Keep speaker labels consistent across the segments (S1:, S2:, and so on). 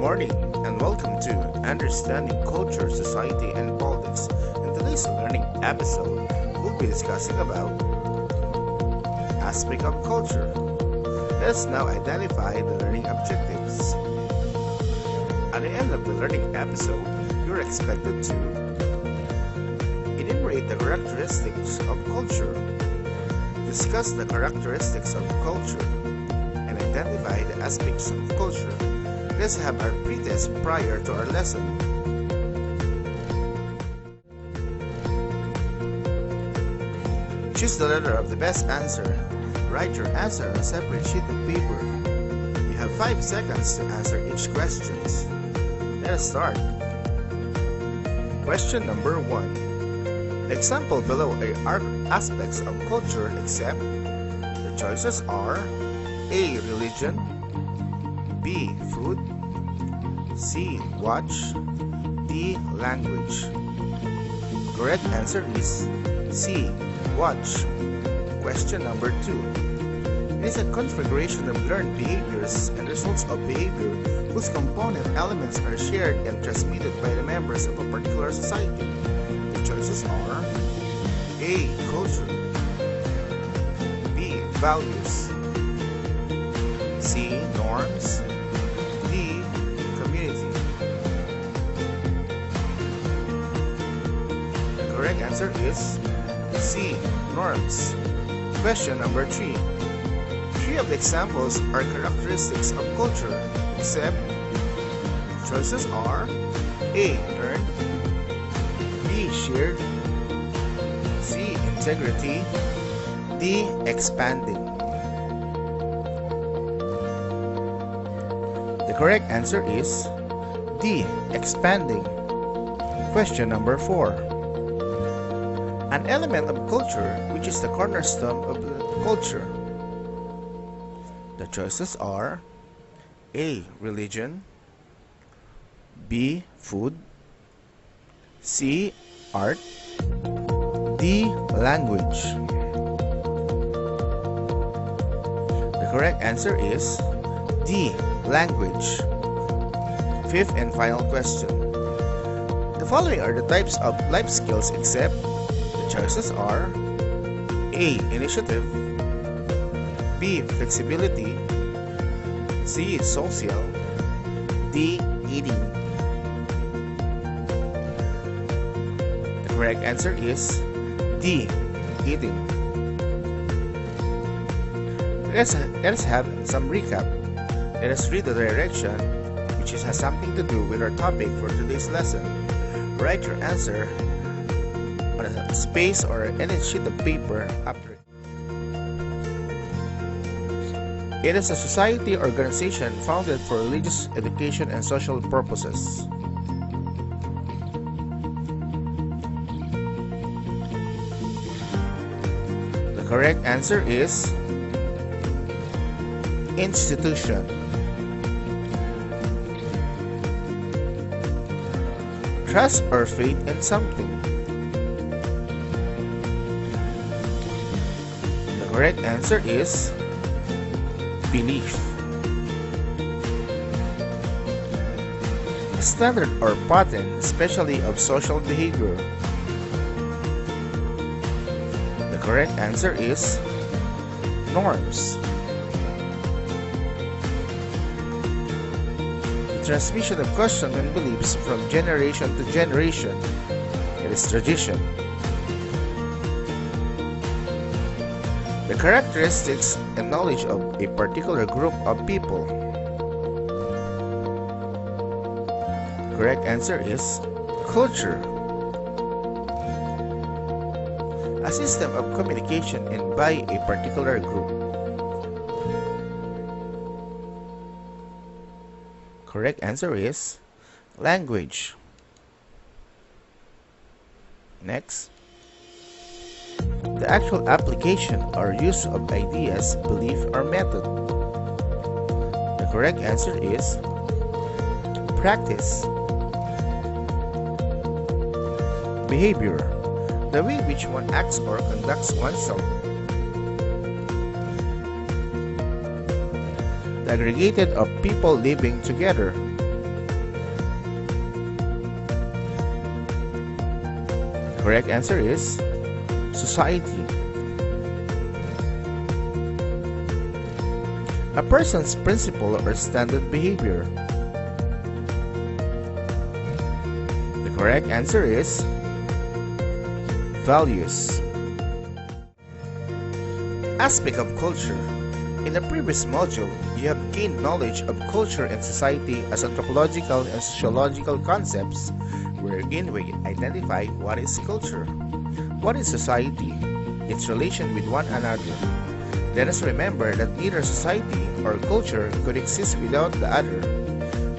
S1: morning and welcome to Understanding Culture, Society, and Politics. In today's learning episode, we'll be discussing about aspect of culture. Let's now identify the learning objectives. At the end of the learning episode, you're expected to enumerate the characteristics of culture, discuss the characteristics of culture, and identify the aspects of culture. Let's have our pre-test prior to our lesson. Choose the letter of the best answer. Write your answer on a separate sheet of paper. You have 5 seconds to answer each question. Let us start. Question number 1. The example below are aspects of culture except the choices are A. Religion, B. Food, C. Watch, D. Language. Correct answer is C. Watch. Question number 2. It is a configuration of learned behaviors and results of behavior whose component elements are shared and transmitted by the members of a particular society. The choices are A. Culture, B. Values, C. Norms, D. Community. The correct answer is C. Norms. Question number 3. 3 of the examples are characteristics of culture, except choices are A. Learned, B. Shared, C. Integrity, D. Expanding. The correct answer is D. Expanding. Question number 4. An element of culture which is the cornerstone of the culture. The choices are A. Religion, B. Food, C. Art, D. Language. The correct answer is D. Language. 5th and final question. The following are the types of life skills except the choices are A. Initiative, B. Flexibility, C. Social, D. Eating. The correct answer is D. Eating. Let us have some recap. Let us read the direction, which has something to do with our topic for today's lesson. Write your answer on a space or any sheet of paper after. It is a society organization founded for religious education and social purposes. The correct answer is institution. Trust or faith in something. The correct answer is belief. Standard or pattern, especially of social behavior. The correct answer is norms. The transmission of customs and beliefs from generation to generation. It is tradition. The characteristics and knowledge of a particular group of people. The correct answer is culture. A system of communication and by a particular group. Correct answer is language. Next. The actual application or use of ideas, belief, or method. The correct answer is practice. Behavior, the way in which one acts or conducts oneself. The aggregated of people living together. correct answer is society. A person's principle or standard behavior. The correct answer is values. Aspect of culture. In the previous module, you have gained knowledge of culture and society as anthropological and sociological concepts, wherein we identify what is culture, what is society, its relation with one another. Let us remember that neither society or culture could exist without the other.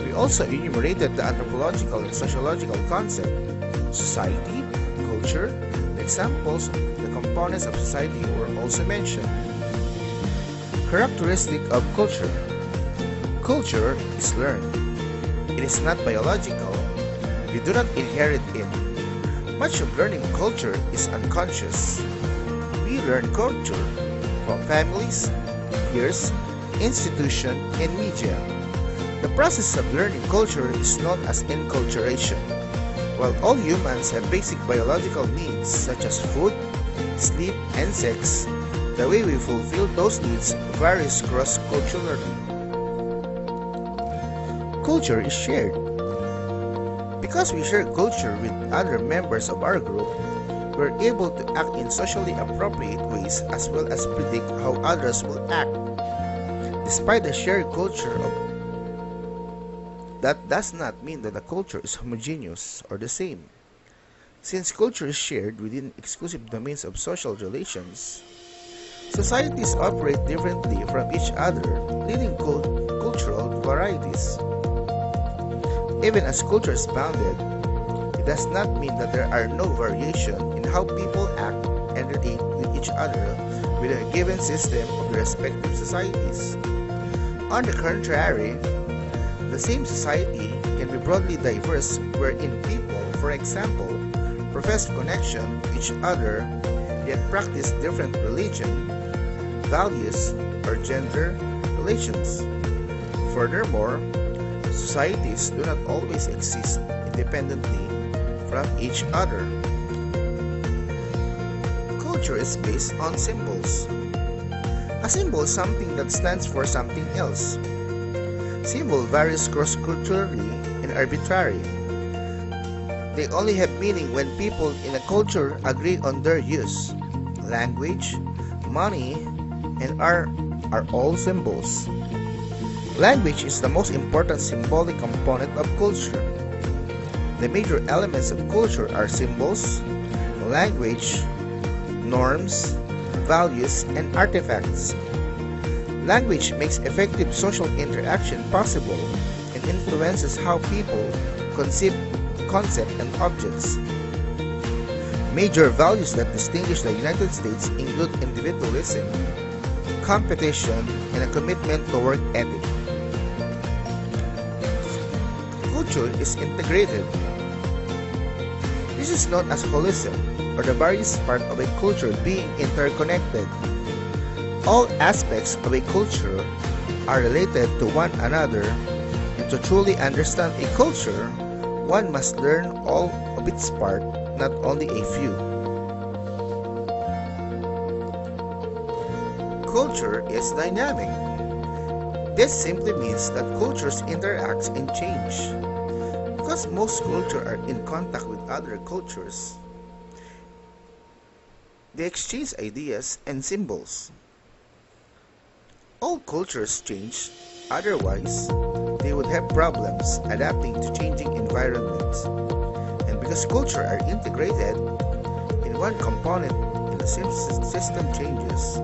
S1: We also enumerated the anthropological and sociological concept, society, culture. The examples, the components of society were also mentioned. Characteristic of culture. Culture is learned. It is not biological. We do not inherit it. Much of learning culture is unconscious. We learn culture from families, peers, institutions, and media. The process of learning culture is known as enculturation. While all humans have basic biological needs such as food, sleep, and sex, the way we fulfill those needs varies cross-culturally. Culture is shared. Because we share culture with other members of our group, we're able to act in socially appropriate ways as well as predict how others will act. Despite the shared culture, that does not mean that the culture is homogeneous or the same. Since culture is shared within exclusive domains of social relations, societies operate differently from each other, leading cultural varieties. Even as culture is bounded, it does not mean that there are no variation in how people act and relate with each other within a given system of the respective societies. On the contrary, the same society can be broadly diverse wherein people, for example, profess connection with each other yet practice different religion, values, or gender relations. Furthermore, societies do not always exist independently from each other. Culture is based on symbols. A symbol is something that stands for something else. Symbol varies cross-culturally and arbitrary. They only have meaning when people in a culture agree on their use. Language, money, and art are all symbols. Language is the most important symbolic component of culture. The major elements of culture are symbols, language, norms, values, and artifacts. Language makes effective social interaction possible and influences how people conceive concepts and objects. Major values that distinguish the United States include individualism, competition, and a commitment to work ethic. Culture is integrated. This is known as holism, or the various parts of a culture being interconnected. All aspects of a culture are related to one another, and to truly understand a culture, one must learn all of its parts, not only a few. Culture is dynamic. This simply means that cultures interact and change. Because most cultures are in contact with other cultures, they exchange ideas and symbols. All cultures change, otherwise they would have problems adapting to changing environments. And because cultures are integrated, in one component in the same system changes,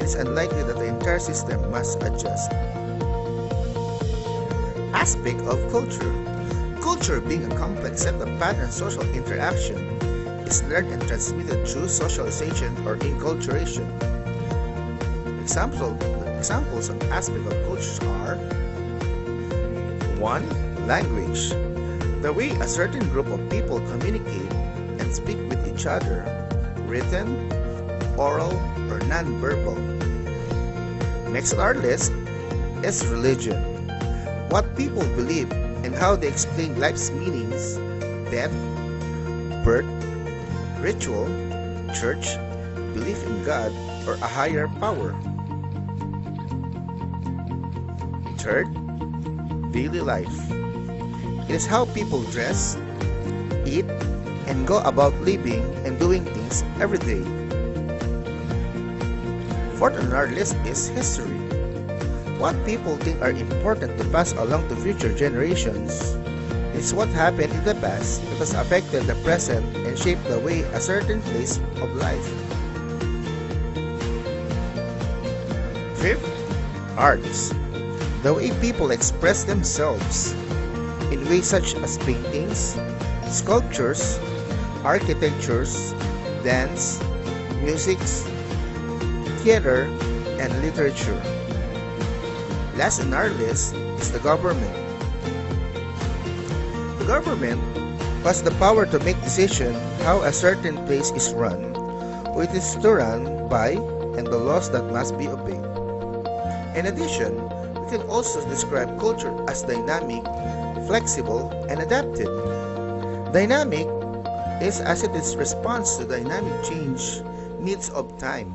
S1: it is unlikely that the entire system must adjust. Aspect of culture. Culture, being a complex set of patterns social interaction, is learned and transmitted through socialization or enculturation. Examples of aspects of culture are: 1. Language. The way a certain group of people communicate and speak with each other, written, oral, or non-verbal. Next on our list is religion. What people believe and how they explain life's meanings, death, birth, ritual, church, belief in God, or a higher power. Third, daily life. It is how people dress, eat, and go about living and doing things every day. Fourth on our list is history. What people think are important to pass along to future generations. It's what happened in the past that has affected the present and shaped the way a certain phase of life. Fifth, arts. The way people express themselves in ways such as paintings, sculptures, architectures, dance, music, theater, and literature. Last on our list is the government. The government has the power to make decisions how a certain place is run, who it is to run by, and the laws that must be obeyed. In addition, we can also describe culture as dynamic, flexible, and adaptive. Dynamic is as it is response to dynamic change needs of time.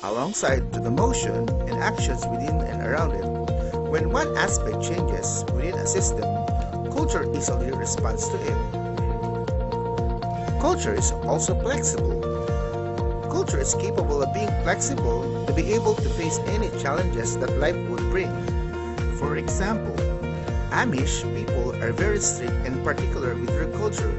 S1: Alongside to the motion and actions within and around it. When one aspect changes within a system, culture easily responds to it. Culture is also flexible. Culture is capable of being flexible to be able to face any challenges that life would bring. For example, Amish people are very strict and particular with their culture.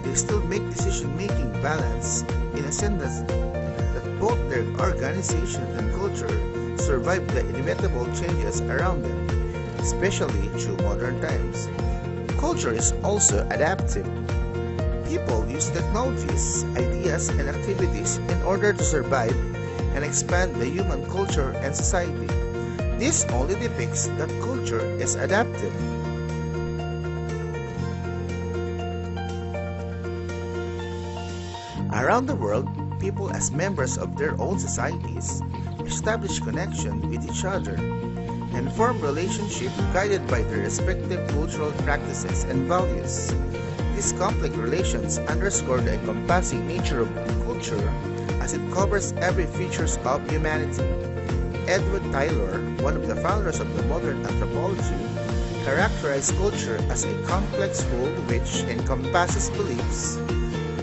S1: They still make decision-making balanced in a sense that both their organization and culture survive the inevitable changes around them, especially through modern times. Culture is also adaptive. People use technologies, ideas, and activities in order to survive and expand the human culture and society. This only depicts that culture is adaptive. Around the world, people as members of their own societies establish connection with each other and form relationships guided by their respective cultural practices and values. These complex relations underscore the encompassing nature of culture as it covers every feature of humanity. Edward Tylor, one of the founders of the modern anthropology, characterized culture as a complex whole which encompasses beliefs,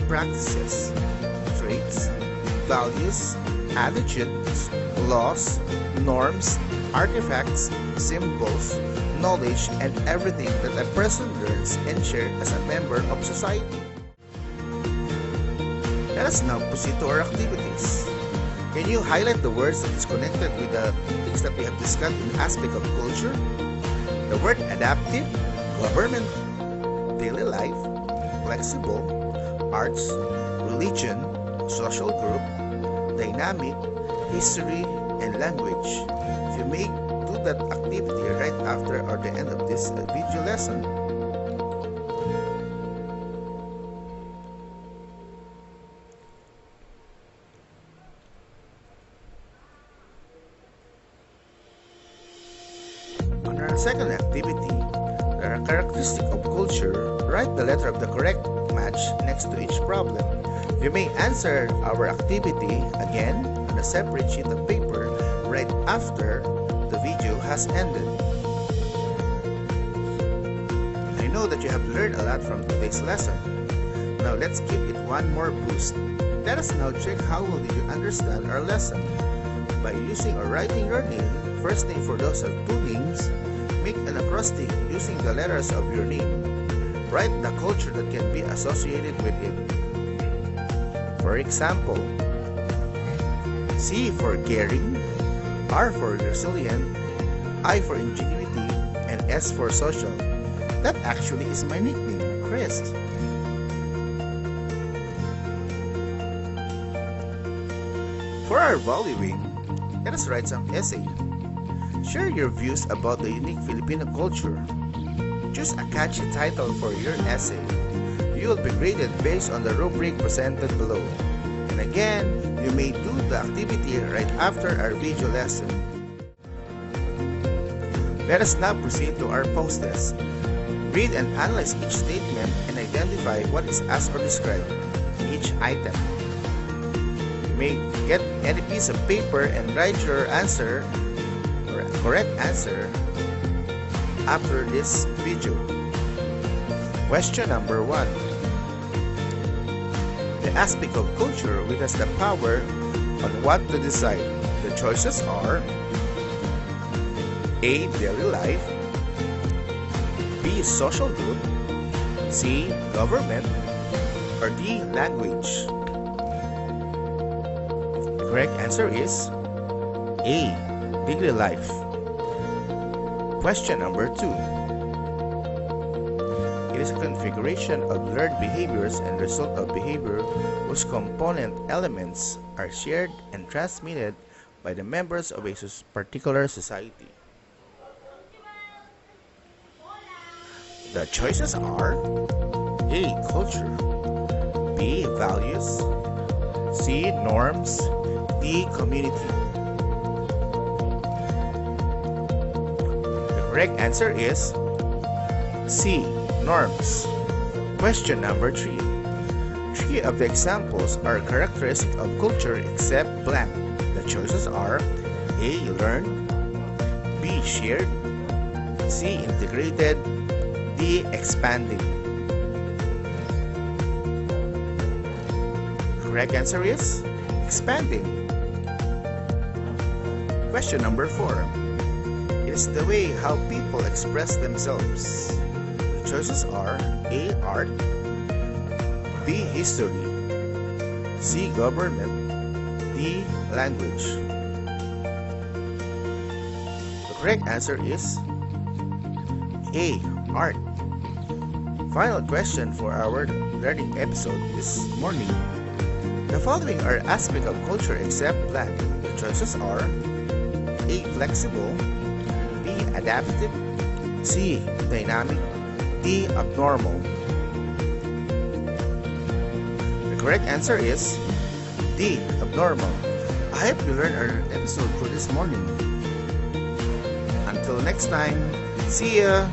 S1: practices, traits, values, attitudes, laws, norms, artifacts, symbols, knowledge, and everything that a person learns and shares as a member of society. Let us now proceed to our activities. Can you highlight the words that is connected with the things that we have discussed in aspect of culture? The word adaptive, government, daily life, flexible, arts, religion, social group, dynamic, history, and language. You may do that activity right after or the end of this video lesson. On our second activity, there are characteristics of culture. Write the letter of the correct match next to each problem. You may answer our activity again on a separate sheet of paper right after the video has ended. I know that you have learned a lot from today's lesson. Now let's give it one more boost. Let us now check how well did you understand our lesson. By using or writing your name, first name for those of two names, make an acrostic using the letters of your name. Write the culture that can be associated with it. For example, C for caring, R for resilient, I for ingenuity, and S for social. That actually is my nickname, Chris. For our valuing, let us write some essay. Share your views about the unique Filipino culture. Choose a catchy title for your essay. You will be graded based on the rubric presented below. And again, you may do the activity right after our video lesson. Let us now proceed to our post test. Read and analyze each statement and identify what is asked or described in each item. You may get any piece of paper and write your answer or correct answer after this video. Question number 1. The aspect of culture which has the power on what to decide. The choices are A. Daily life, B. Social good, C. Government, or D. Language. The correct answer is A. Daily life. Question number 2. It is a configuration of learned behaviors and result of behavior whose component elements are shared and transmitted by the members of a particular society. The choices are A. Culture, B. Values, C. Norms, D. Community. The correct answer is C. Norms. Question number 3. 3 of the examples are characteristic of culture except blank. The choices are A. Learned, B. Shared, C. Integrated, D. Expanding. Correct answer is expanding. Question number 4. It is the way how people express themselves. The choices are A. Art, B. History, C. Government, D. Language. The correct answer is A. Art. Final question for our learning episode this morning. The following are aspects of culture except blank. The choices are A. Flexible, B. Adaptive, C. Dynamic, D. Abnormal. The correct answer is D. Abnormal. I hope you learned our episode for this morning. Until next time, see ya!